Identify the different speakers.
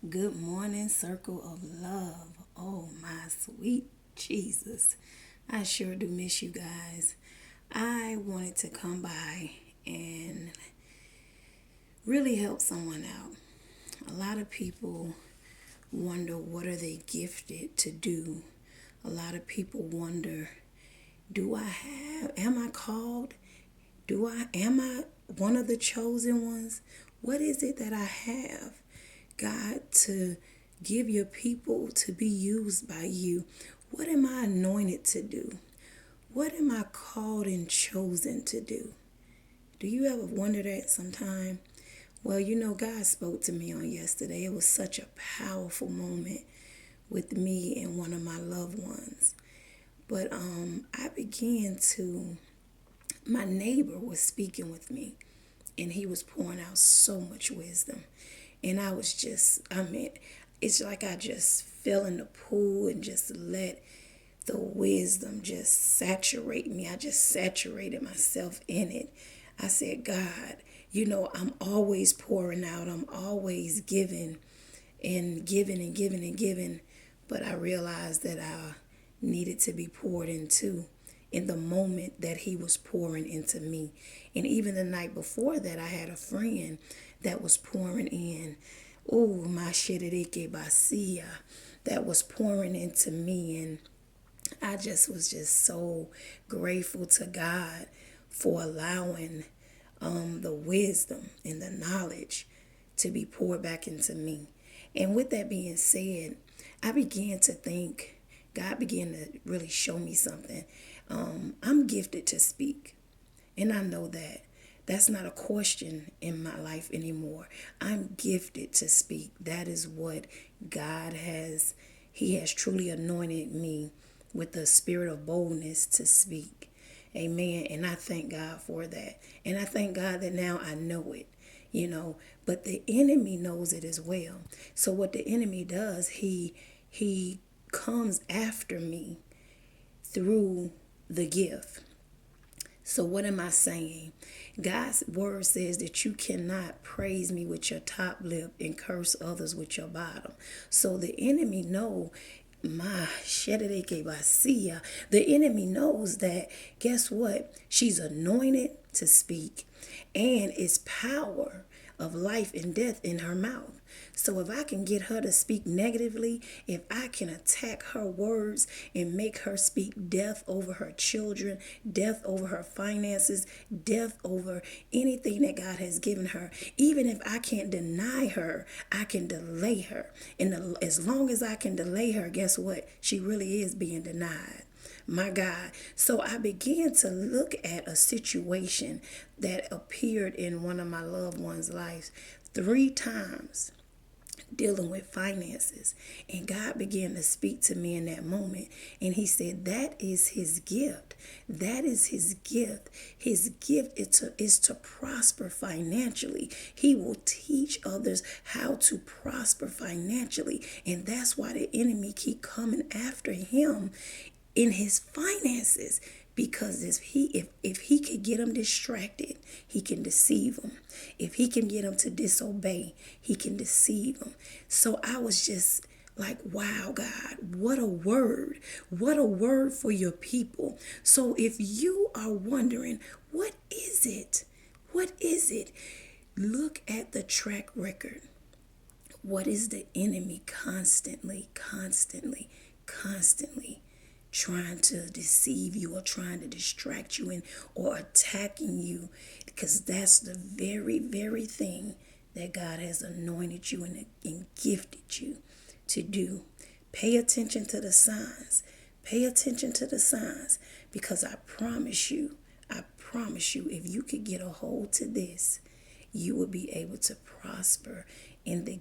Speaker 1: Good morning, circle of love. Oh, my sweet Jesus. I sure do miss you guys. I wanted to come by and really help someone out. A lot of people wonder, what are they gifted to do? A lot of people wonder, am I called? Am I one of the chosen ones? What is it that I have, God, to give your people to be used by you? What am I anointed to do? What am I called and chosen to do? Do you ever wonder that sometime? Well, God spoke to me on yesterday. It was such a powerful moment with me and one of my loved ones. But I began to, my neighbor was speaking with me, and he was pouring out so much wisdom. And I was just, it's like I just fell in the pool and just let the wisdom just saturate me. I just saturated myself in it. I said, God, I'm always pouring out. I'm always giving and giving and giving and giving. But I realized that I needed to be poured into in the moment that he was pouring into me. And even the night before that, I had a friend that was pouring in. Oh, my shirike basia, that was pouring into me. And I just was just so grateful to God for allowing the wisdom and the knowledge to be poured back into me. And with that being said, I began to think, God began to really show me something. I'm gifted to speak. And I know that. That's not a question in my life anymore. I'm gifted to speak. That is what God has. He has truly anointed me with the spirit of boldness to speak. Amen. And I thank God for that. And I thank God that now I know it. But the enemy knows it as well. So what the enemy does, he comes after me through the gift. So what am I saying? God's word says that you cannot praise me with your top lip and curse others with your bottom. So the enemy the enemy knows that, guess what? She's anointed to speak, and it's power of life and death in her mouth. So if I can get her to speak negatively, if I can attack her words and make her speak death over her children, death over her finances, death over anything that God has given her, even if I can't deny her, I can delay her. And as long as I can delay her, guess what? She really is being denied. My God. So I began to look at a situation that appeared in one of my loved ones' lives 3 times, dealing with finances. And God began to speak to me in that moment. And he said, that is his gift. That is his gift. His gift is to prosper financially. He will teach others how to prosper financially. And that's why the enemy keep coming after him in his finances, because if he could get them distracted, he can deceive them. If he can get them to disobey, he can deceive them. So I was just like, wow, God, what a word. What a word for your people. So if you are wondering, what is it? What is it? Look at the track record. What is the enemy constantly trying to deceive you or trying to distract you or attacking you? Because that's the very thing that God has anointed you and gifted you to do. Pay attention to the signs. Pay attention to the signs, because I promise you, if you could get a hold to this, you will be able to prosper in the